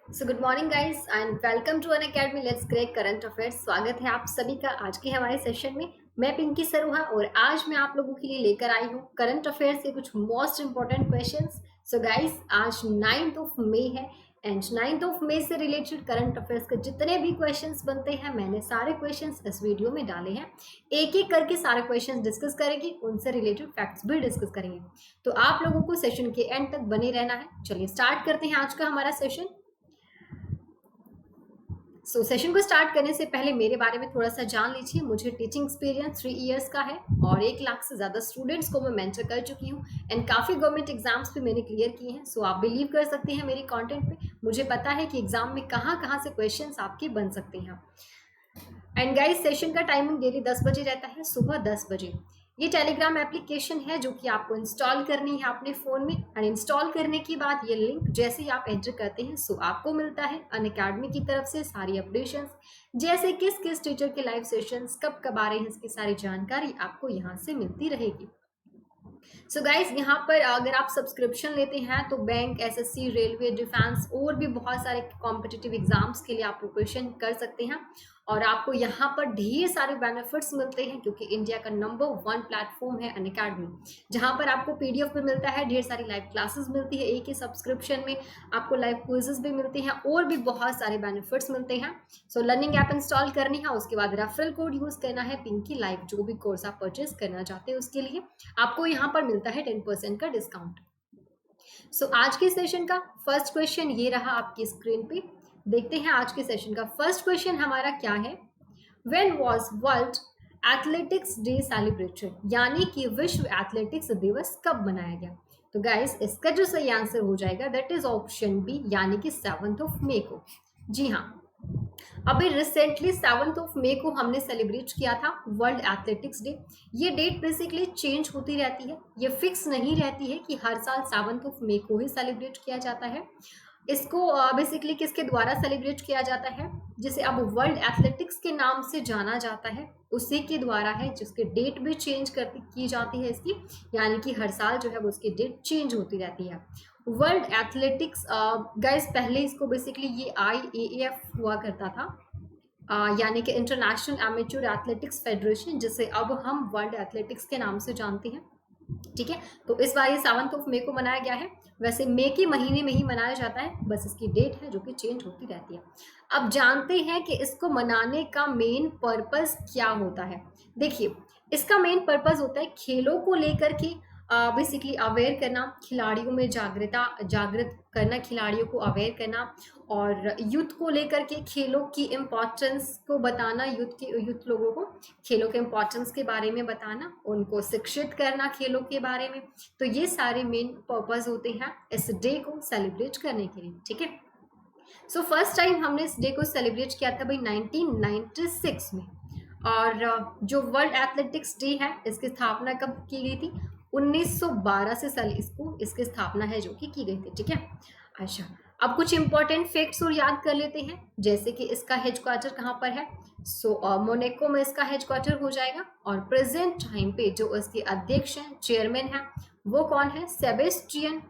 Good morning guys and welcome to Unacademy let's crack current affairs. स्वागत है आप सभी का आज के हमारे सेशन में। मैं पिंकी सरुहा और आज मैं आप लोगों के लिए लेकर आई हूँ करंट अफेयर्स के कुछ most important questions. So guys आज 9th ऑफ मई है एंड 9th ऑफ मई से रिलेटेड करंट अफेयर्स के जितने भी क्वेश्चंस बनते हैं मैंने सारे क्वेश्चंस इस वीडियो में डाले हैं। एक एक करके सारे क्वेश्चंस डिस्कस करेंगे, उनसे रिलेटेड फैक्ट्स भी डिस्कस करेंगे। तो आप लोगों को सेशन के एंड तक बने रहना है। चलिए स्टार्ट करते हैं आज का हमारा सेशन। सेशन को स्टार्ट करने से पहले मेरे बारे में थोड़ा सा जान लीजिए। मुझे टीचिंग एक्सपीरियंस 3 इयर्स का है और 1 लाख से ज़्यादा स्टूडेंट्स को मैं मेंटर कर चुकी हूँ एंड काफ़ी गवर्नमेंट एग्जाम्स भी मैंने क्लियर किए हैं। सो आप बिलीव कर सकते हैं मेरी कंटेंट पे। मुझे पता है कि एग्जाम में कहाँ कहाँ से क्वेश्चंस आपके बन सकते हैं। एंड गाइस सेशन का टाइमिंग डेली 10 बजे रहता है, सुबह 10 बजे। ये टेलीग्राम एप्लीकेशन है जो कि आपको इंस्टॉल करनी है अपने फ़ोन में एंड इंस्टॉल करने के बाद ये लिंक जैसे ही आप एंटर करते हैं सो आपको मिलता है अनअकैडमी की तरफ से सारी अपडेशंस, जैसे किस किस टीचर के लाइव सेशंस कब कब आ रहे हैं, इसकी सारी जानकारी आपको यहाँ से मिलती रहेगी। सो गाइज यहाँ पर अगर आप सब्सक्रिप्शन लेते हैं तो बैंक, एसएससी, रेलवे, डिफेंस और भी बहुत सारे कॉम्पिटिटिव एग्जाम्स के लिए आप प्रिपरेशन कर सकते हैं और आपको यहाँ पर ढेर सारे बेनिफिट्स मिलते हैं क्योंकि इंडिया का नंबर 1 प्लेटफॉर्म है अनअकैडमी, जहाँ पर आपको पीडीएफ भी मिलता है, ढेर सारी लाइव क्लासेस मिलती है, एक ही सब्सक्रिप्शन में आपको लाइव क्विजेस भी मिलते हैं और भी बहुत सारे बेनिफिट्स मिलते हैं। सो लर्निंग ऐप इंस्टॉल करनी है, उसके बाद रेफरल कोड यूज करना है पिंकी लाइव, जो भी कोर्स आप परचेज करना चाहते हैं उसके लिए आपको यहाँ पर मिलता है 10% का डिस्काउंट। सो आज के सेशन का फर्स्ट क्वेश्चन ये रहा आपकी स्क्रीन पे। देखते हैं आज के सेशन का फर्स्ट क्वेश्चन हमारा क्या है। When was world athletics day celebrated, यानी कि विश्व एथलेटिक्स दिवस कब मनाया गया। तो गाइस इसका जो सही आंसर हो जाएगा दैट इज ऑप्शन बी, यानी कि 7th ऑफ मई को। जी हाँ, अभी रिसेंटली 7th ऑफ मई को हमने सेलिब्रेट किया था वर्ल्ड एथलेटिक्स डे। ये डेट बेसिकली चेंज होती रहती है, ये फिक्स नहीं रहती है कि हर साल 7th ऑफ मई को ही सेलिब्रेट किया जाता है। इसको बेसिकली किसके द्वारा सेलिब्रेट किया जाता है, जिसे अब वर्ल्ड एथलेटिक्स के नाम से जाना जाता है, उसी के द्वारा है, जिसके डेट भी चेंज की जाती है इसकी, यानी कि हर साल जो है वो उसकी डेट चेंज होती रहती है। वर्ल्ड एथलेटिक्स गाइस पहले इसको बेसिकली ये IAAF हुआ करता था, यानी कि इंटरनेशनल एमेच्योर एथलेटिक्स फेडरेशन, जिसे अब हम वर्ल्ड एथलेटिक्स के नाम से जानते हैं। ठीक है, तो इस बार ये 7th ऑफ मई को मनाया गया है। वैसे मई के महीने में ही मनाया जाता है, बस इसकी डेट है जो कि चेंज होती रहती है। अब जानते हैं कि इसको मनाने का मेन पर्पस क्या होता है। देखिए, इसका मेन पर्पस होता है खेलों को लेकर के बेसिकली अवेयर करना, खिलाड़ियों में जागृत करना, खिलाड़ियों को अवेयर करना और यूथ को लेकर के खेलों की इम्पोर्टेंस को बताना, यूथ लोगों को खेलों के इम्पोर्टेंस के बारे में बताना, उनको शिक्षित करना खेलों के बारे में। तो ये सारे मेन पर्पस होते हैं इस डे को सेलिब्रेट करने के लिए। ठीक है, सो फर्स्ट टाइम हमने इस डे को सेलिब्रेट किया था भाई 1996 में। और जो वर्ल्ड एथलेटिक्स डे है इसकी स्थापना कब की गई थी, 1912 से इसकी स्थापना है जो कि की गई थी। ठीक है, अच्छा अब कुछ इंपॉर्टेंट फैक्ट्स और याद कर लेते हैं, जैसे कि इसका हेडक्वार्टर कहाँ पर है। मोनाको में इसका हेडक्वार्टर हो जाएगा और प्रेजेंट टाइम पे जो इसके अध्यक्ष हैं, चेयरमैन है, वो कौन है, सेबेस्टियन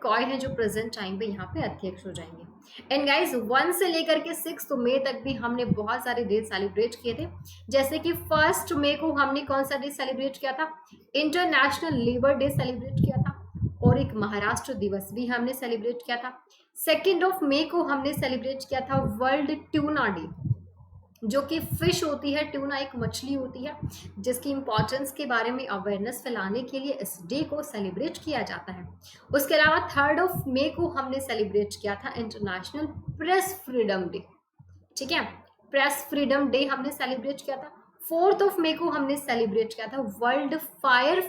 कॉय है जो प्रेजेंट टाइम पे यहाँ पे अध्यक्ष हो जाएंगे। एंड गाइज 1 से लेकर के 6 मई तक भी हमने बहुत सारे डे सेलिब्रेट किए थे, जैसे कि 1 मई को हमने कौन सा डे सेलिब्रेट किया था, इंटरनेशनल लेबर डे सेलिब्रेट किया था और एक महाराष्ट्र दिवस भी हमने सेलिब्रेट किया था। 2 मई को हमने सेलिब्रेट किया था वर्ल्ड ट्यूना डे, जो कि फिश होती है, ट्यूना एक मछली होती है जिसकी इंपॉर्टेंस के बारे में अवेयरनेस फैलाने के लिए इस डे को सेलिब्रेट किया जाता है। उसके अलावा 3 मई को हमने सेलिब्रेट किया था इंटरनेशनल प्रेस फ्रीडम डे। ठीक है, प्रेस फ्रीडम डे हमने सेलिब्रेट किया था। 4 मई को हमने सेलिब्रेट किया था world fire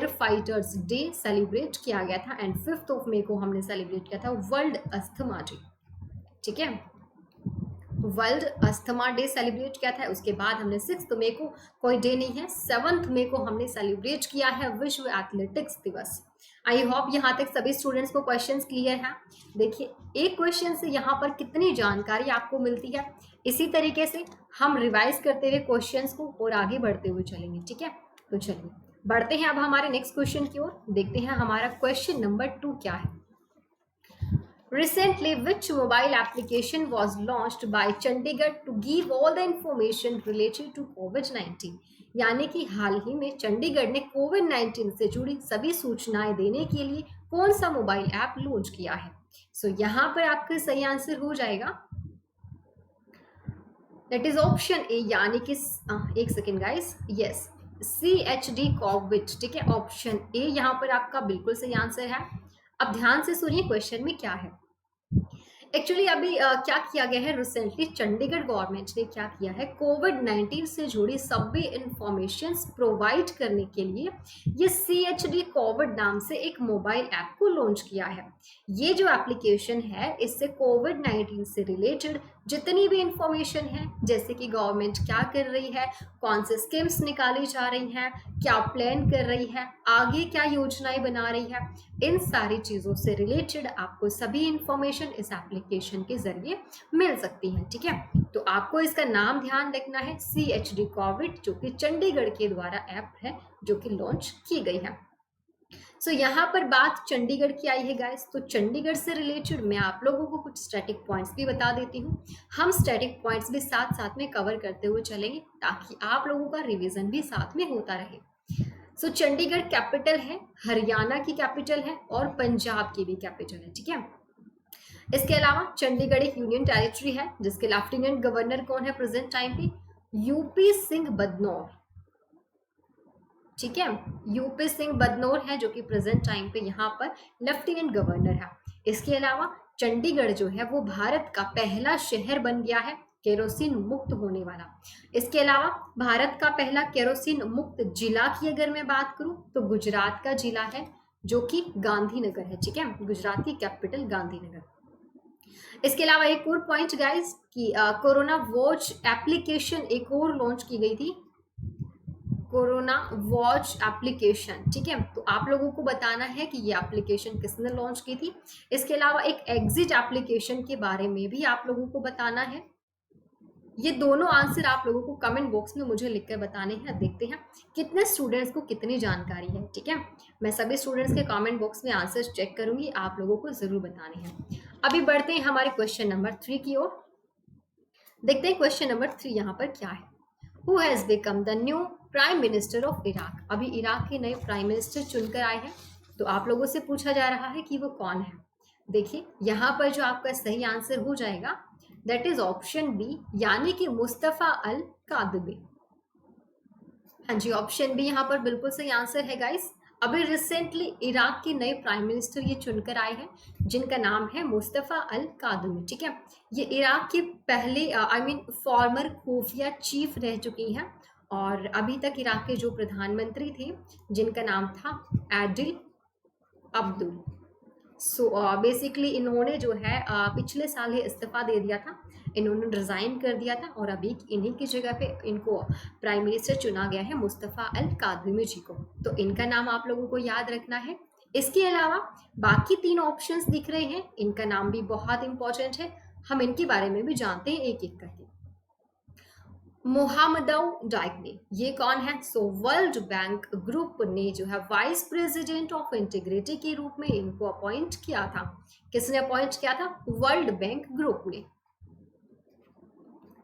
fighters day celebrate किया गया था। एंड 5 मई को हमने सेलिब्रेट किया था वर्ल्ड अस्थमा डे। ठीक है, वर्ल्ड अस्थमा डे सेलिब्रेट किया था। उसके बाद हमने 6 मई को, कोई डे नहीं है, 7 मई को हमने सेलिब्रेट किया है विश्व एथलेटिक्स दिवस। आई होप यहाँ तक सभी स्टूडेंट्स को क्वेश्चंस क्लियर हैं। देखिए, एक क्वेश्चन से यहाँ पर कितनी जानकारी आपको मिलती है, इसी तरीके से हम रिवाइज करते हुए क्वेश्चंस को और आगे बढ़ते हुए चलेंगे। ठीक है, तो चलिए बढ़ते हैं अब हमारे नेक्स्ट क्वेश्चन की ओर, देखते हैं हमारा क्वेश्चन नंबर 2 क्या है। Recently, which mobile application was launched by Chandigarh to give all the information related to COVID-19? यानी कि हाल ही में चंडीगढ़ ने कोविड-19 से जुड़ी सभी सूचनाएं देने के लिए कौन सा मोबाइल ऐप लॉन्च किया है? यहाँ पर आपका सही आंसर हो जाएगा, दैट इज ऑप्शन ए, यानी कि एक second guys, yes, CHD Covid. ठीक है, ऑप्शन ए यहाँ पर आपका बिल्कुल सही आंसर है। अब ध्यान से सुनिए क्वेश्चन में क्या है। एक्चुअली अभी क्या किया गया है, रिसेंटली चंडीगढ़ गवर्नमेंट ने क्या किया है, कोविड-19 से जुड़ी सभी इंफॉर्मेशन प्रोवाइड करने के लिए ये CHD कोविड नाम से एक मोबाइल ऐप को लॉन्च किया है। ये जो एप्लीकेशन है, इससे कोविड-19 से रिलेटेड जितनी भी इंफॉर्मेशन है, जैसे कि गवर्नमेंट क्या कर रही है, कौन से स्कीम्स निकाली जा रही हैं, क्या प्लान कर रही है, आगे क्या योजनाएं बना रही है, इन सारी चीज़ों से रिलेटेड आपको सभी इंफॉर्मेशन इस एप्लीकेशन के जरिए मिल सकती है। ठीक है, तो आपको इसका नाम ध्यान रखना है, CHD कोविड, जो कि चंडीगढ़ के द्वारा ऐप है जो कि लॉन्च की गई है। यहाँ पर बात चंडीगढ़ की आई है गाइस, तो चंडीगढ़ से रिलेटेड मैं आप लोगों को कुछ स्टैटिक पॉइंट्स भी बता देती हूँ। हम स्टैटिक पॉइंट्स भी साथ साथ में कवर करते हुए चलेंगे ताकि आप लोगों का रिवीजन भी साथ में होता रहे। चंडीगढ़ कैपिटल है, हरियाणा की कैपिटल है और पंजाब की भी कैपिटल है। ठीक है, इसके अलावा चंडीगढ़ एक यूनियन टेरिटरी है जिसके लेफ्टिनेंट गवर्नर कौन है प्रेजेंट टाइम पे, यूपी सिंह बदनौर। ठीक है, यूपी सिंह बदनौर है जो कि प्रेजेंट टाइम पे यहाँ पर लेफ्टिनेंट गवर्नर है। इसके अलावा चंडीगढ़ जो है वो भारत का पहला शहर बन गया है केरोसिन मुक्त होने वाला। इसके अलावा भारत का पहला केरोसिन मुक्त जिला की अगर मैं बात करूं तो गुजरात का जिला है जो कि गांधीनगर है। ठीक है, गुजरात की कैपिटल गांधीनगर। इसके अलावा एक और पॉइंट गाइस कि कोरोना वॉच एप्लीकेशन एक और लॉन्च की गई थी, कोरोना वॉच एप्लीकेशन। ठीक है, तो आप लोगों को बताना है कि ये एप्लीकेशन किसने लॉन्च की थी। इसके अलावा एक एग्जिट एप्लीकेशन के बारे में भी आप लोगों को बताना है। ये दोनों आंसर आप लोगों को कमेंट बॉक्स में मुझे लिखकर बताने हैं। देखते हैं कितने स्टूडेंट्स को कितनी जानकारी है। ठीक है, मैं सभी स्टूडेंट्स के कमेंट बॉक्स में आंसर्स चेक करूंगी, आप लोगों को जरूर बताने हैं। अभी बढ़ते हैं हमारे क्वेश्चन नंबर 3 की ओर। देखते हैं क्वेश्चन नंबर 3 यहाँ पर क्या है। Who has become the new prime minister of Iraq? अभी इराक के नए प्राइम मिनिस्टर चुनकर आए हैं, तो आप लोगों से पूछा जा रहा है कि वो कौन है। देखिए यहाँ पर जो आपका सही आंसर हो जाएगा दैट इज ऑप्शन बी, यानी कि मुस्तफा अल कादमी। हाँ जी, ऑप्शन बी यहाँ पर बिल्कुल सही आंसर है गाइस। अभी रिसेंटली इराक के नए प्राइम मिनिस्टर ये चुनकर आए हैं जिनका नाम है मुस्तफा अल कादमी। ठीक है, ये इराक के पहले फॉर्मर खुफिया चीफ रह चुकी हैं और अभी तक इराक के जो प्रधानमंत्री थे जिनका नाम था एडिल अब्दुल। बेसिकली इन्होंने जो है पिछले साल ही इस्तीफा दे दिया था, इन्होंने रिजाइन कर दिया था और अभी इन्हीं की जगह पे इनको प्राइम मिनिस्टर चुना गया है, मुस्तफा अल कादमी जी को। तो इनका नाम आप लोगों को याद रखना है। इसके अलावा बाकी 3 ऑप्शंस दिख रहे हैं, इनका नाम भी बहुत इंपॉर्टेंट है, हम इनके बारे में भी जानते हैं एक एक करके। मोहम्मदऊ डाइकने, ये कौन है? वर्ल्ड बैंक ग्रुप ने जो है वाइस प्रेसिडेंट ऑफ इंटीग्रिटी के रूप में इनको अपॉइंट किया था। किसने अपॉइंट किया था? वर्ल्ड बैंक ग्रुप ने।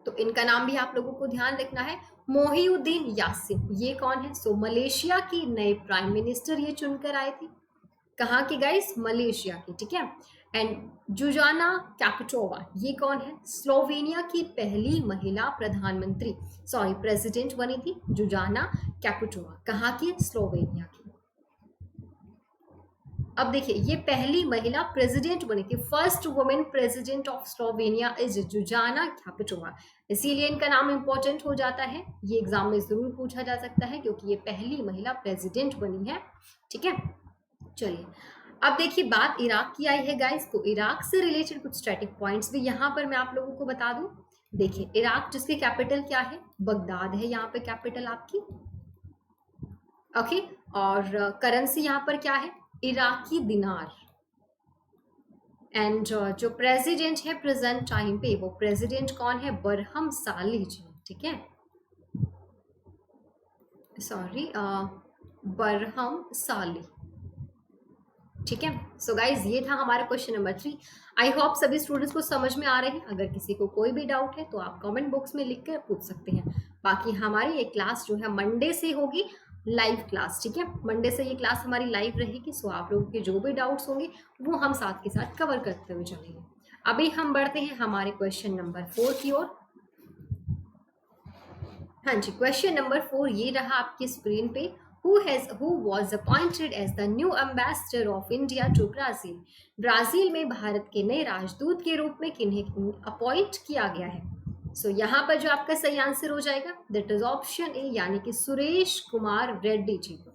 तो इनका नाम भी आप लोगों को ध्यान रखना है। मोहिउद्दीन यासिन, ये कौन है? मलेशिया की नए प्राइम मिनिस्टर ये चुनकर आए थे। कहाँ की गाइस? मलेशिया की। ठीक है, एंड जुजाना कैपिटोवा, ये कौन है? स्लोवेनिया की पहली महिला प्रधानमंत्री प्रेसिडेंट बनी थी जुजाना कैपिटोवा। कहाँ की? स्लोवेनिया की। अब देखिए ये पहली महिला प्रेसिडेंट बनी थी, first women president of Slovenia is Zuzana Caputova, इसीलिए इनका नाम इंपॉर्टेंट हो जाता है। ये एग्जाम में जरूर पूछा जा सकता है क्योंकि ये पहली महिला प्रेसिडेंट बनी है। ठीक है, चलिए अब देखिए बात इराक की आई है गाइस, तो इराक से रिलेटेड कुछ स्टैटिक पॉइंट्स भी यहाँ पर मैं आप लोगों को बता दूं। देखिए इराक जिसकी कैपिटल क्या है? बगदाद है यहाँ पे कैपिटल आपकी। ओके, और करेंसी यहाँ पर क्या है? इराकी दिनार। एंड जो प्रेसिडेंट है प्रेजेंट टाइम पे, वो प्रेसिडेंट कौन है? बरहम साली जी। ठीक है, सॉरी बरहम साली। ठीक है, सो गाइज ये था हमारा क्वेश्चन नंबर 3। आई होप सभी स्टूडेंट्स को समझ में आ रहे हैं। अगर किसी को कोई भी डाउट है तो आप कमेंट बॉक्स में लिख कर पूछ सकते हैं। बाकी हमारी ये क्लास जो है मंडे से होगी लाइव क्लास। ठीक है, मंडे से ये क्लास हमारी लाइव रहेगी। सो आप लोगों के जो भी डाउट्स होंगे वो हम साथ के साथ कवर करते हुए चलेंगे। अभी हम बढ़ते हैं हमारे क्वेश्चन नंबर 4 की ओर। हाँ जी, क्वेश्चन नंबर 4 ये रहा आपकी स्क्रीन पे। who was appointed as the new ambassador of India to Brazil? Brazil में भारत के नए राजदूत के रूप में किन्हें अपॉइंट किया गया है? सो यहाँ पर जो आपका सही आंसर हो जाएगा दैट इज ऑप्शन ए, यानी कि सुरेश कुमार रेड्डी जी को।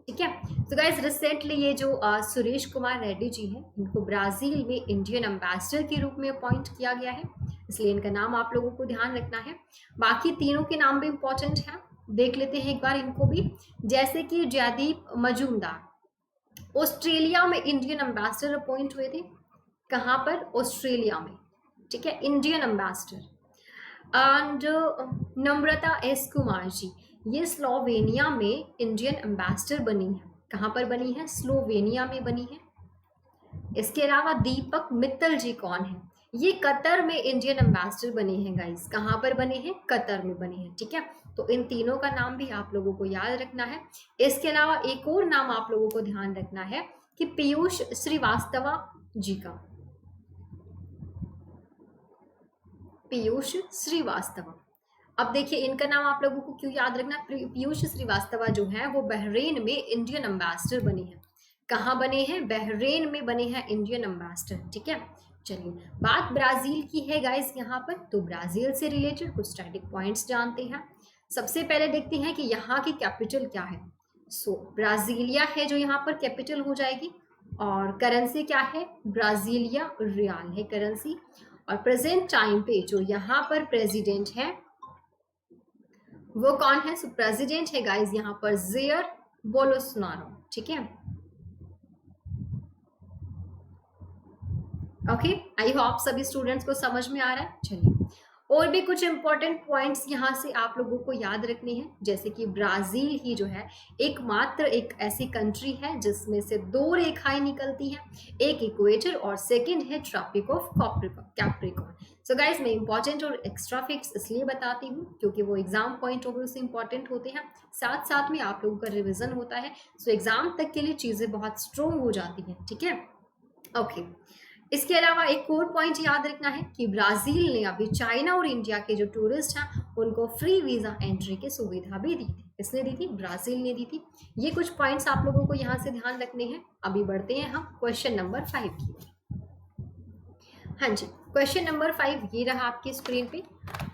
ठीक है, तो गाइज रिसेंटली ये जो सुरेश कुमार रेड्डी जी हैं इनको ब्राजील में इंडियन एम्बेसडर के रूप में अपॉइंट किया गया है, इसलिए इनका नाम आप लोगों को ध्यान रखना है। बाकी तीनों के नाम भी इंपॉर्टेंट हैं, देख लेते हैं एक बार इनको भी। जैसे कि जयदीप मजूमदार ऑस्ट्रेलिया में इंडियन एम्बेसडर अपॉइंट हुए थे। कहाँ पर? ऑस्ट्रेलिया में। ठीक है, Indian ambassador. And Namrata S Kumar ji ये स्लोवेनिया में इंडियन एम्बेसडर बनी है। कहाँ पर बनी है? स्लोवेनिया में बनी है। इसके अलावा दीपक मित्तल जी कौन है? ये कतर में इंडियन एम्बेसडर बने हैं गाइस। कहाँ पर बने हैं? कतर में बने हैं। ठीक है, तो इन तीनों का नाम भी आप लोगों को याद रखना है। इसके अलावा एक और नाम आप लोगों को ध्यान रखना है कि पीयूष श्रीवास्तवा जी का। पीयूष श्रीवास्तवा। अब देखिए इनका नाम आप लोगों को क्यों याद रखना? पीयूष श्रीवास्तवा जो है वो बहरीन में इंडियन एम्बेसडर बने हैं। कहाँ बने हैं? बहरीन में बने हैं इंडियन एम्बेसडर। ठीक है, चलिए बात ब्राजील की है गाइस यहाँ पर, तो ब्राजील से रिलेटेड कुछ स्टैटिक पॉइंट्स जानते हैं। सबसे पहले देखते हैं कि यहाँ की कैपिटल क्या है। सो ब्राजीलिया है जो यहाँ पर कैपिटल हो जाएगी, और करेंसी क्या है? ब्राजीलिया रियाल है करेंसी। और प्रेजेंट टाइम पे जो यहाँ पर प्रेसिडेंट है वो कौन है? सो प्रेसिडेंट है गाइस यहाँ पर जेयर बोलोसोनारो। ठीक है, ओके, आई होप सभी स्टूडेंट्स को समझ में आ रहा है। चलिए और भी कुछ इंपॉर्टेंट पॉइंट्स यहाँ से आप लोगों को याद रखने हैं, जैसे कि ब्राजील ही जो है एकमात्र एक ऐसी कंट्री है जिसमें से दो रेखाएं निकलती हैं, एक इक्वेटर और सेकंड है tropic of Capricorn. So guys मैं इंपॉर्टेंट और एक्स्ट्रा फिक्स इसलिए बताती हूँ क्योंकि वो एग्जाम पॉइंट ऑफ व्यू से इंपॉर्टेंट होते हैं, साथ साथ में आप लोगों का रिविजन होता है। सो एग्जाम तक के लिए चीज़ें बहुत स्ट्रोंग हो जाती हैं। ठीक है, ओके। इसके अलावा एक और पॉइंट याद रखना है कि ब्राजील ने अभी चाइना और इंडिया के जो टूरिस्ट हैं उनको फ्री वीजा एंट्री की सुविधा भी दी थी। किसने दी थी? ब्राजील ने दी थी। ये कुछ पॉइंट्स आप लोगों को यहाँ से ध्यान रखने हैं। अभी बढ़ते हैं हम क्वेश्चन नंबर 5 की। हाँ जी, क्वेश्चन नंबर 5 ये रहा आपकी स्क्रीन पे।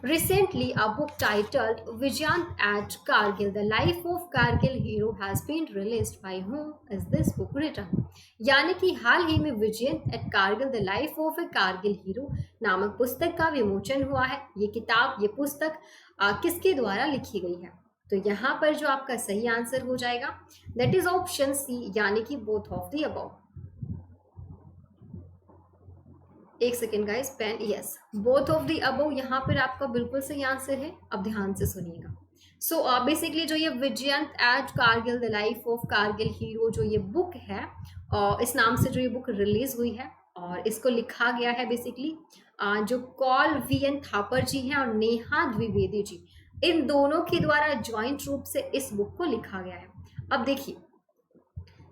Recently a book titled Vijyant at Kargil the life of Kargil hero has been released by whom is this book written? यानी कि हाल ही में Vijyant at Kargil the life of a Kargil hero नामक पुस्तक का विमोचन हुआ है। ये किताब, ये पुस्तक किसके द्वारा लिखी गई है? तो यहाँ पर जो आपका सही आंसर हो जाएगा दैट इज ऑप्शन सी, यानी कि बोथ ऑफ द अबव। एक second guys, pen, yes, both of the above यहाँ पर आपका बिल्कुल सही आंसर है। अब ध्यान से सुनिएगा। सो बेसिकली जो ये Vijyant at Kargil the life of Kargil hero जो ये बुक है, इस नाम से जो ये बुक रिलीज हुई है और इसको लिखा गया है बेसिकली जो कॉल वी.एन. थापर जी हैं और नेहा द्विवेदी जी, इन दोनों के द्वारा ज्वाइंट रूप से इस बुक को लिखा गया है। अब देखिए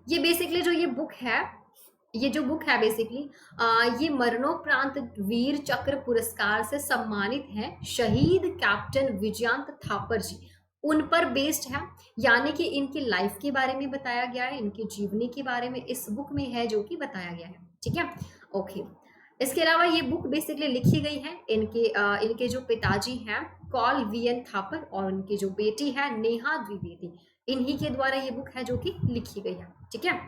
ये बेसिकली जो ये बुक है, ये जो बुक है बेसिकली ये मरणोपरांत वीर चक्र पुरस्कार से सम्मानित है शहीद कैप्टन विजयंत थापर जी, उन पर बेस्ड है। यानी कि इनकी लाइफ के बारे में बताया गया है, इनकी जीवनी के बारे में इस बुक में है जो कि बताया गया है। ठीक है, ओके। इसके अलावा ये बुक बेसिकली लिखी गई है इनके जो पिताजी हैं कॉल वी.एन. थापर और उनकी जो बेटी है नेहा द्विवेदी, इन्हीं के द्वारा ये बुक है जो कि लिखी गई है। ठीक है,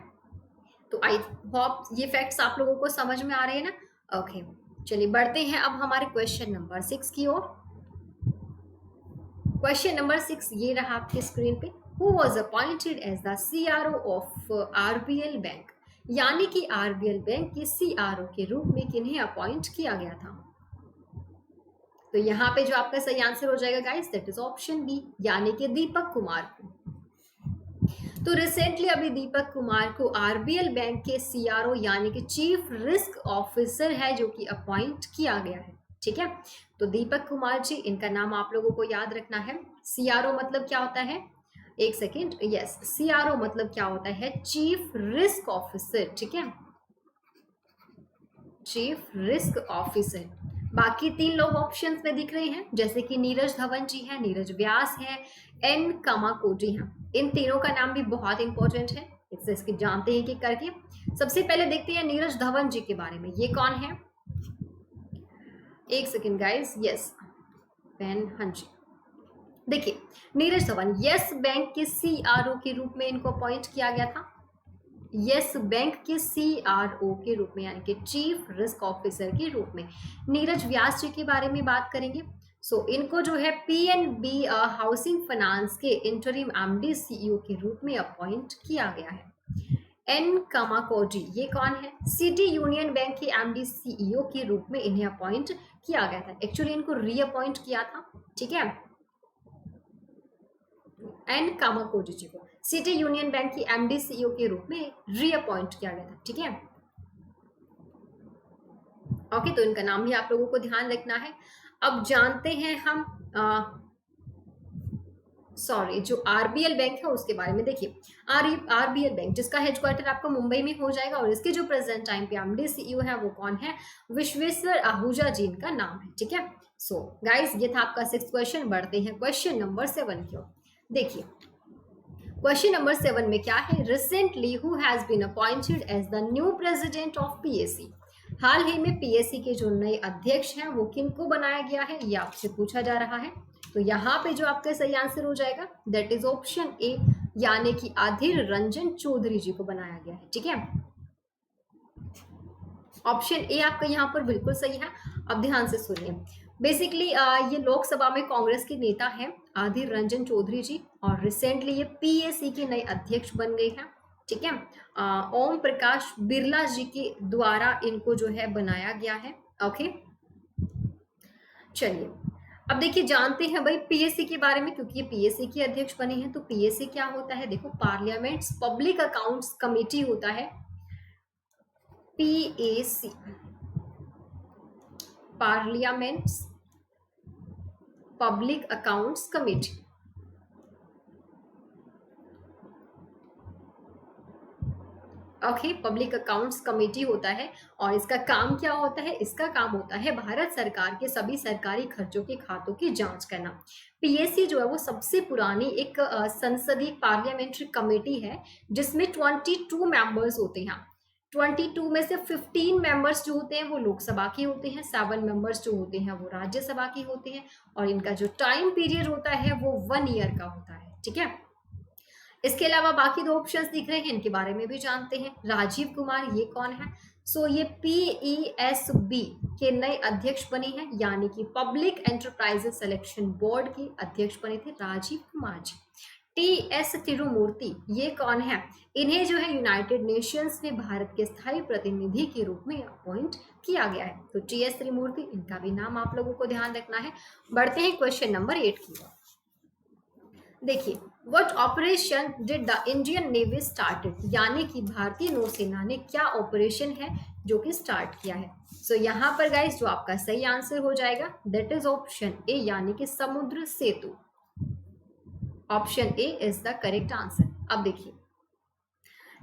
तो आई होप ये फैक्ट्स आप लोगों को समझ में आ रहे हैं ना। ओके, चलिए बढ़ते हैं अब हमारे क्वेश्चन नंबर 6 की ओर। क्वेश्चन नंबर 6 ये रहा आपके स्क्रीन पे। Who was appointed as the CRO of RBL bank? यानी कि RBL बैंक के CRO के रूप में किन्हें अपॉइंट किया गया था? तो यहाँ पे जो आपका सही आंसर हो जाएगा guys that is option B, यानी कि दीपक कुमार को। तो रिसेंटली अभी दीपक कुमार को आरबीएल बैंक के सीआरओ यानी कि चीफ रिस्क ऑफिसर है जो कि अपॉइंट किया गया है। ठीक है, तो दीपक कुमार जी, इनका नाम आप लोगों को याद रखना है। सीआरओ मतलब क्या होता है, एक सेकेंड, यस, सीआरओ मतलब क्या होता है, चीफ रिस्क ऑफिसर। ठीक है, चीफ रिस्क ऑफिसर। बाकी 3 लोग ऑप्शंस में दिख रहे हैं, जैसे कि नीरज धवन जी हैं, नीरज व्यास है, एन कामाकोजी हैं। इन तीनों का नाम भी बहुत इंपॉर्टेंट है, इसके जानते हैं कि करके। सबसे पहले देखते हैं नीरज धवन जी के बारे में, ये कौन है, एक सेकेंड गाइस, यस पेन, हाँ जी। देखिए, नीरज धवन यस बैंक के सीआरओ के रूप में इनको अपॉइंट किया गया था, यस बैंक के सीआरओ के रूप में, यानी कि चीफ रिस्क ऑफिसर के रूप में। नीरज व्यास जी के बारे में बात करेंगे। सो इनको जो है पीएनबी हाउसिंग फाइनेंस के इंटरिम एमडी सीईओ के रूप में अपॉइंट किया गया है। एन कामाकोजी, ये कौन है, सिटी यूनियन बैंक के एमडी सीईओ के रूप में इन्हें अपॉइंट किया गया था। एक्चुअली इनको रीअपॉइंट किया था। ठीक है, एन कामाकोजी जी को सिटी यूनियन बैंक की एमडी सीईओ के रूप में रीअपॉइंट किया गया था। ठीक है, ओके, तो इनका नाम भी आप लोगों को ध्यान रखना है। अब जानते हैं हम जो आरबीएल बैंक है उसके बारे में। देखिए, आरबीएल बैंक जिसका हेडक्वार्टर आपका मुंबई में हो जाएगा, और इसके जो प्रेजेंट टाइम पे एमडी सीईओ है वो कौन है, विश्वेश्वर आहूजा जी इनका नाम है। ठीक है, सो गाइस, ये था आपका 6th क्वेश्चन। बढ़ते हैं क्वेश्चन नंबर 7 की ओर। देखिए, क्वेश्चन नंबर 7 में क्या है, recently who has been appointed as the new president of PSC. हाल ही में पीएससी के जो नए अध्यक्ष हैं वो किनको बनाया गया है, ये आपसे पूछा जा रहा है। तो यहाँ पे जो आपका सही आंसर हो जाएगा दैट इज ऑप्शन ए, यानी कि अधीर रंजन चौधरी जी को बनाया गया है। ठीक है, ऑप्शन ए आपका यहाँ पर बिल्कुल सही है। अब ध्यान से सुनिए, बेसिकली ये लोकसभा में कांग्रेस के नेता हैं अधीर रंजन चौधरी जी, और रिसेंटली ये पीएससी के नए अध्यक्ष बन गए हैं। ठीक है, ओम प्रकाश बिरला जी के द्वारा इनको जो है बनाया गया है। ओके, चलिए अब देखिए, जानते हैं भाई पीएससी के बारे में, क्योंकि ये पीएससी के अध्यक्ष बने हैं। तो पीएससी क्या होता है, देखो, पार्लियामेंट पब्लिक अकाउंट्स कमेटी होता है PSC, parliament public accounts committee. Okay, public accounts committee होता है, और इसका काम क्या होता है, इसका काम होता है भारत सरकार के सभी सरकारी खर्चों के खातों की जांच करना। पीएससी जो है वो सबसे पुरानी एक संसदीय पार्लियामेंट्री कमेटी है, जिसमें 22 मेंबर्स होते हैं। 22 में से 15 मेंबर्स जो होते हैं वो लोकसभा के होते हैं, 7 मेंबर्स जो होते हैं वो राज्यसभा के होते हैं, और इनका जो टाइम पीरियड होता है वो 1 ईयर का होता है। ठीक है, इसके अलावा बाकी 2 ऑप्शंस दिख रहे हैं, इनके बारे में भी जानते हैं। राजीव कुमार, ये कौन है, सो ये पीईएसबी के नए अध्यक्ष बने हैं, यानी कि पब्लिक एंटरप्राइजेस सिलेक्शन बोर्ड के अध्यक्ष बने थे राजीव कुमार जी। टीएस तिरुमूर्ति, ये कौन है, इन्हें जो है यूनाइटेड नेशंस में भारत के स्थायी प्रतिनिधि के रूप में अपॉइंट किया गया है। तो टीएस त्रिमूर्ति, इनका भी नाम आप लोगों को ध्यान रखना है। बढ़ते हैं क्वेश्चन नंबर 8 की ओर। देखिए, what operation did the Indian navy started, यानी कि भारतीय नौसेना ने क्या ऑपरेशन है जो कि स्टार्ट किया है। सो यहाँ पर गाइस जो आपका सही आंसर हो जाएगा दैट इज ऑप्शन ए, यानी कि Samudra Setu. Option A is the correct answer. अब देखिए,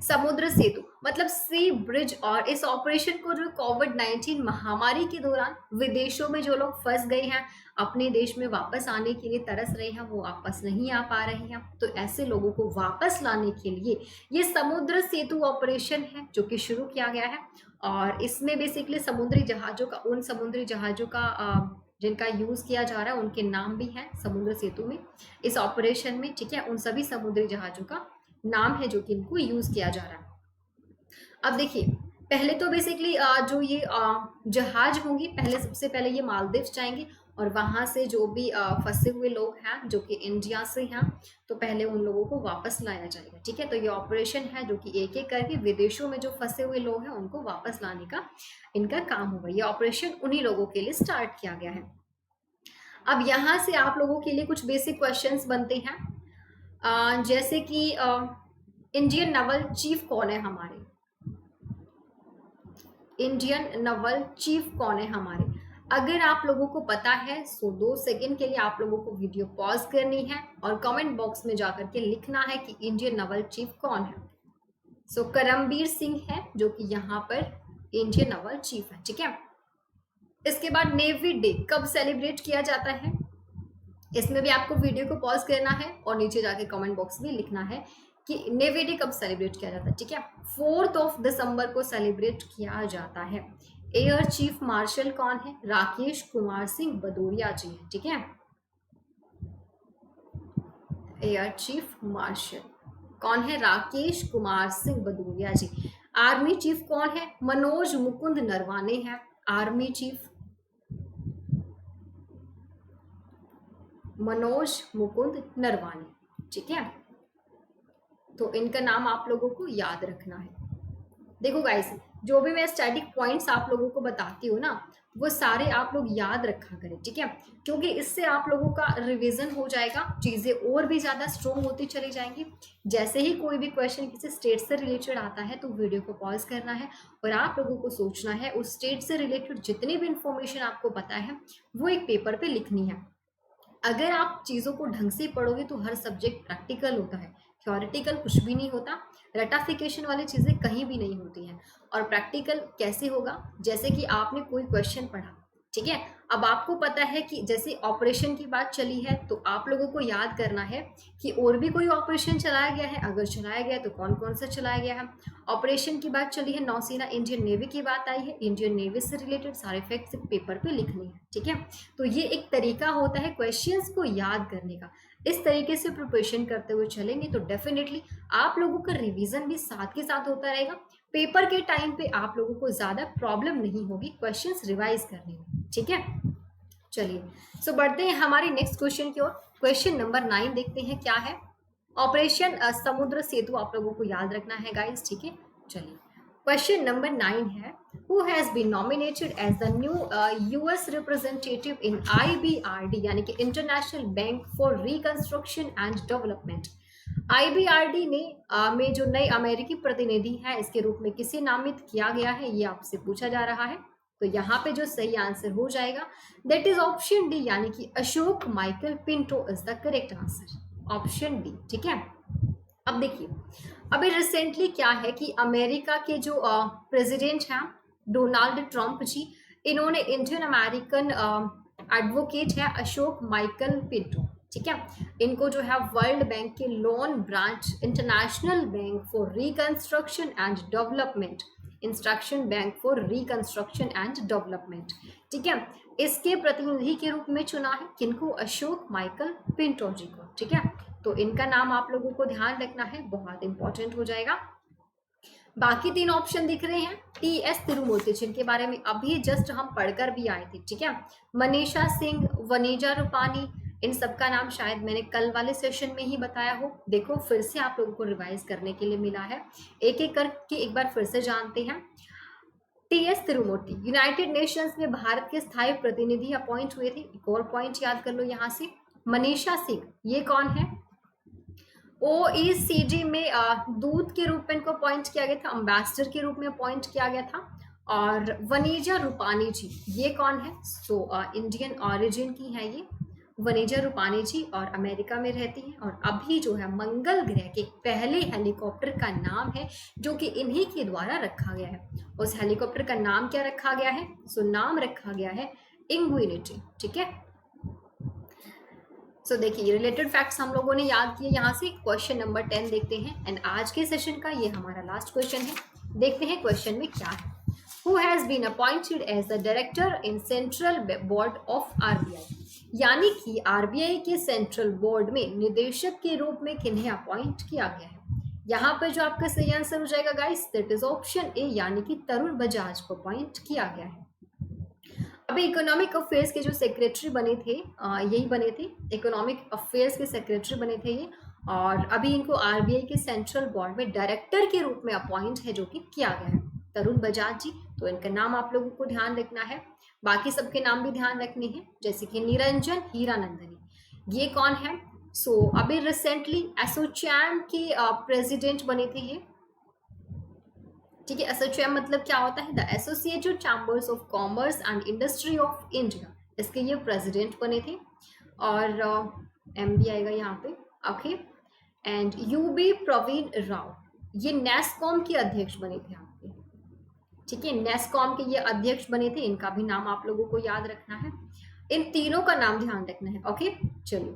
समुद्र सेतु मतलब सी ब्रिज, और इस ऑपरेशन को जो कोविड-19 महामारी के दौरान विदेशों में जो लोग फंस गए हैं, अपने देश में वापस आने के लिए तरस रहे हैं, वो वापस नहीं आ पा रहे हैं, तो ऐसे लोगों को वापस लाने के लिए ये समुद्र सेतु ऑपरेशन है जो कि शुरू किया गया है। और इसमें बेसिकली समुद्री जहाजों का, उन समुद्री जहाजों का जिनका यूज किया जा रहा है उनके नाम भी हैं समुद्र सेतु में, इस ऑपरेशन में। ठीक है, उन सभी समुद्री जहाजों का नाम है जो कि इनको यूज किया जा रहा है। अब देखिए, पहले तो बेसिकली जो ये जहाज होंगी, पहले सबसे पहले ये मालदीव जाएंगे, और वहां से जो भी फंसे हुए लोग हैं जो कि इंडिया से हैं, तो पहले उन लोगों को वापस लाया जाएगा। ठीक है, तो ये ऑपरेशन है जो कि एक एक करके विदेशों में जो फंसे हुए लोग हैं उनको वापस लाने का इनका काम होगा। ये ऑपरेशन उन्हीं लोगों के लिए स्टार्ट किया गया है। अब यहाँ से आप लोगों के लिए कुछ बेसिक क्वेश्चंस बनते हैं, जैसे कि इंडियन नवल चीफ कौन है हमारे? इंडियन नवल चीफ कौन है हमारे? अगर आप लोगों को पता है सो 2 सेकंड के लिए आप लोगों को वीडियो पॉज करनी है और कमेंट बॉक्स में जाकर के लिखना है कि इंडियन नवल चीफ कौन है। सो करमबीर सिंह है जो कि यहाँ पर इंडियन नवल चीफ है, ठीक है। इसके बाद नेवी डे कब सेलिब्रेट किया जाता है? इसमें भी आपको वीडियो को पॉज करना है और नीचे जाके कमेंट बॉक्स में लिखना है कि नेवी डे कब सेलिब्रेट किया जाता है, ठीक है। 4 दिसंबर को सेलिब्रेट किया जाता है। एयर चीफ मार्शल कौन है? राकेश कुमार सिंह भदौरिया जी है, ठीक है। एयर चीफ मार्शल कौन है? राकेश कुमार सिंह भदौरिया जी। आर्मी चीफ कौन है? मनोज मुकुंद नरवाने हैं आर्मी चीफ, मनोज मुकुंद नरवाने, ठीक है। तो इनका नाम आप लोगों को याद रखना है। देखो गाइस, जो भी मैं स्टैटिक पॉइंट्स आप लोगों को बताती हूँ ना, वो सारे आप लोग याद रखा करें, ठीक है, क्योंकि इससे आप लोगों का रिवीजन हो जाएगा, चीजें और भी ज्यादा स्ट्रोंग होती चली जाएंगी। जैसे ही कोई भी क्वेश्चन किसी स्टेट से रिलेटेड आता है तो वीडियो को पॉज करना है और आप लोगों को सोचना है उस स्टेट से रिलेटेड जितनी भी इंफॉर्मेशन आपको पता है वो एक पेपर पे लिखनी है। अगर आप चीज़ों को ढंग से पढ़ोगे तो हर सब्जेक्ट प्रैक्टिकल होता है, थ्योरेटिकल कुछ भी नहीं होता, रटाफिकेशन वाली चीज़ें कहीं भी नहीं होती हैं। और प्रैक्टिकल कैसे होगा? जैसे कि आपने कोई क्वेश्चन पढ़ा, ठीक है, अब आपको पता है कि जैसे ऑपरेशन की बात चली है तो आप लोगों को याद करना है कि और भी कोई ऑपरेशन चलाया गया है, अगर चलाया गया है तो कौन कौन सा चलाया गया है। ऑपरेशन की बात चली है, नौसेना इंडियन नेवी की बात आई है, इंडियन नेवी से रिलेटेड सारे फैक्ट्स पेपर पे लिखने हैं, ठीक है। तो ये एक तरीका होता है क्वेश्चंस को याद करने का। इस तरीके से प्रिपरेशन करते हुए चलेंगे तो डेफिनेटली आप लोगों का रिवीजन भी साथ के साथ होता रहेगा। पेपर के टाइम पे आप लोगों को ज्यादा प्रॉब्लम नहीं होगी क्वेश्चंस रिवाइज करने में, ठीक है। चलिए सो बढ़ते हैं हमारे नेक्स्ट क्वेश्चन की ओर। क्वेश्चन नंबर 9 देखते हैं क्या है। ऑपरेशन समुद्र सेतु आप लोगों को याद रखना है गाइस, ठीक है। चलिए क्वेश्चन नंबर 9 है, who has been nominated as the new US representative in IBRD यानी कि International Bank for Reconstruction and Development. IBRD ने में जो नए अमेरिकी प्रतिनिधि है इसके रूप में किसे नामित किया गया है, ये आपसे पूछा जा रहा है। तो यहाँ पे जो सही आंसर हो जाएगा दैट इज ऑप्शन डी यानी कि Ashok Michael Pinto is the correct answer, option D, ठीक है। अब देखिए, अभी रिसेंटली क्या है कि अमेरिका के जो प्रेसिडेंट हैं डोनाल्ड ट्रंप जी, इन्होंने इंडियन अमेरिकन एडवोकेट है अशोक माइकल पिंटो, ठीक है, इनको जो है वर्ल्ड बैंक के loan branch international Bank for Reconstruction and development, instruction bank for Reconstruction and development, ठीक है, इसके प्रतिनिधि के रूप में चुना है किनको? अशोक माइकल पिंटो जी को, ठीक है। तो इनका नाम आप लोगों को ध्यान रखना है, बहुत इंपॉर्टेंट हो जाएगा। बाकी 3 ऑप्शन दिख रहे हैं, टीएस तिरुमूर्ति जिनके बारे में अभी जस्ट हम पढ़कर भी आए थे, ठीक है, मनीषा सिंह, वनीजा रूपानी, इन सबका नाम शायद मैंने कल वाले सेशन में ही बताया हो। देखो फिर से आप लोगों को रिवाइज करने के लिए मिला है, एक एक करके एक बार फिर से जानते हैं। टीएस तिरुमूर्ति यूनाइटेड नेशंस में भारत के स्थायी प्रतिनिधि अपॉइंट हुए थे, एक और पॉइंट याद कर लो यहाँ से। मनीषा सिंह ये कौन है? ओईसीडी में दूत के रूप में इनको अपॉइंट किया गया था, अम्बेसडर के रूप में अपॉइंट किया गया था। और वनीजा रूपानी जी ये कौन है? इंडियन ऑरिजिन की है ये वनीजा रूपानी जी और अमेरिका में रहती हैं और अभी जो है मंगल ग्रह के पहले हेलीकॉप्टर का नाम है जो कि इन्हीं के द्वारा रखा गया है। उस हेलीकॉप्टर का नाम क्या रखा गया है? नाम रखा गया है इंग्विनिटी, ठीक है। देखिए रिलेटेड फैक्ट्स हम लोगों ने याद किए। यहाँ से क्वेश्चन नंबर 10 देखते हैं एंड आज के सेशन का ये हमारा लास्ट क्वेश्चन है। देखते हैं क्वेश्चन में क्या है। Who has been appointed as the director in central board of RBI, यानी कि आरबीआई के सेंट्रल बोर्ड में निदेशक के रूप में किन्हें अपॉइंट किया गया है? यहाँ पर जो आपका सही आंसर हो जाएगा guys that is option A यानी कि तरुण बजाज को अपॉइंट किया गया है। अभी इकोनॉमिक अफेयर्स के जो सेक्रेटरी बने थे यही बने थे, इकोनॉमिक अफेयर्स के सेक्रेटरी बने थे ये, और अभी इनको आरबीआई के सेंट्रल बोर्ड में डायरेक्टर के रूप में अपॉइंट है जो कि किया गया है तरुण बजाज जी। तो इनका नाम आप लोगों को ध्यान रखना है, बाकी सबके नाम भी ध्यान रखने हैं, जैसे कि निरंजन हीरानंदनी ये कौन है? सो अभी रिसेंटली एसोचैम के प्रेसिडेंट बने थे ये, ठीक है। एसोचैम मतलब क्या होता है, the associated chambers of commerce and industry of India, इसके ये प्रेसिडेंट बने थे। और एम भी आएगा यहाँ पे, okay. And you B Praveen Rao, ये नेस्कॉम के अध्यक्ष बने थे आपके, ठीक है। नेस्कॉम के ये अध्यक्ष बने थे, इनका भी नाम आप लोगों को याद रखना है, इन तीनों का नाम ध्यान रखना है, ओके। चलिए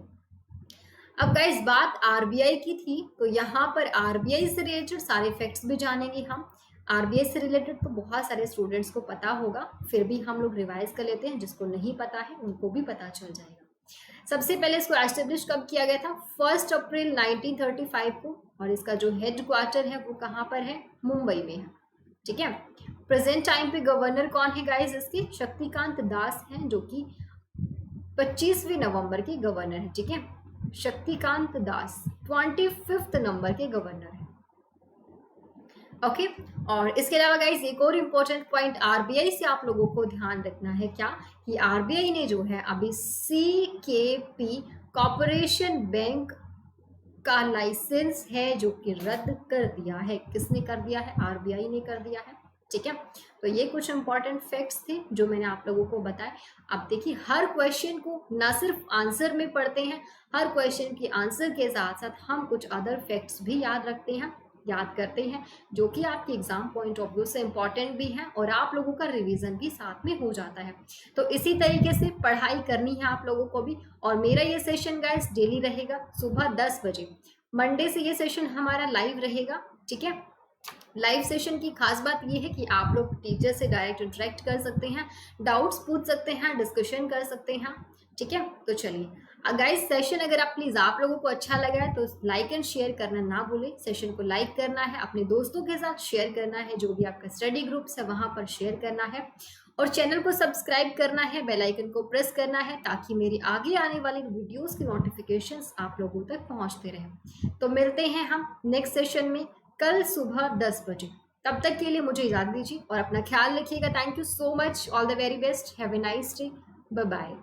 अब गाइस बात आरबीआई की थी, तो यहाँ पर आरबीआई से रिलेटेड सारे फैक्ट्स भी जानेंगे हम। आरबीआई से रिलेटेड तो बहुत सारे स्टूडेंट्स को पता होगा, फिर भी हम लोग रिवाइज कर लेते हैं, जिसको नहीं पता है उनको भी पता चल जाएगा। सबसे पहले इसको एस्टेब्लिश कब किया गया था, 1 अप्रैल 1935 को, और इसका जो हेड क्वार्टर है वो कहाँ पर है, मुंबई में है, ठीक है। प्रेजेंट टाइम पे गवर्नर कौन है गाइस इसके, शक्तिकांत दास हैं, जो कि 25वें नवंबर के गवर्नर है, ठीक है। शक्तिकांत दास 25th नंबर के गवर्नर है, ओके। और इसके अलावा गाइस एक और इम्पोर्टेंट पॉइंट आरबीआई से आप लोगों को ध्यान रखना है, क्या कि आरबीआई ने जो है अभी सीकेपी कॉर्पोरेशन बैंक का लाइसेंस है जो कि रद्द कर दिया है। किसने कर दिया है, आरबीआई ने कर दिया है, ठीक है। तो ये कुछ इंपॉर्टेंट फैक्ट्स थे जो मैंने आप लोगों को बताए। अब देखिए हर क्वेश्चन को ना सिर्फ आंसर में पढ़ते हैं, हर क्वेश्चन के आंसर के साथ साथ हम कुछ अदर फैक्ट्स भी याद रखते हैं, याद करते हैं, जो कि आपके एग्जाम पॉइंट ऑफ व्यू से इम्पॉर्टेंट भी है और आप लोगों का रिवीजन भी साथ में हो जाता है। तो इसी तरीके से पढ़ाई करनी है आप लोगों को भी। और मेरा ये सेशन गाइस डेली रहेगा सुबह 10 बजे, मंडे से ये सेशन हमारा लाइव रहेगा, ठीक है। लाइव सेशन की खास बात ये है कि आप लोग टीचर से डायरेक्ट इंटरेक्ट कर सकते हैं, डाउट्स पूछ सकते हैं, डिस्कशन कर सकते हैं, ठीक है। तो चलिए गाइस सेशन अगर आप लोगों को अच्छा लगा है तो लाइक एंड शेयर करना ना भूलें। सेशन को लाइक करना है, अपने दोस्तों के साथ शेयर करना है, जो भी आपका स्टडी ग्रुप्स है वहां पर शेयर करना है, और चैनल को सब्सक्राइब करना है, बेल आइकन को प्रेस करना है, ताकि मेरी आगे आने वाली वीडियोस की नोटिफिकेशंस आप लोगों तक पहुंचते रहें। तो मिलते हैं हम नेक्स्ट सेशन में कल सुबह 10 बजे। तब तक के लिए मुझे इजाजत दीजिए और अपना ख्याल रखिएगा। Thank you so much, all the very best, have a nice day, bye bye.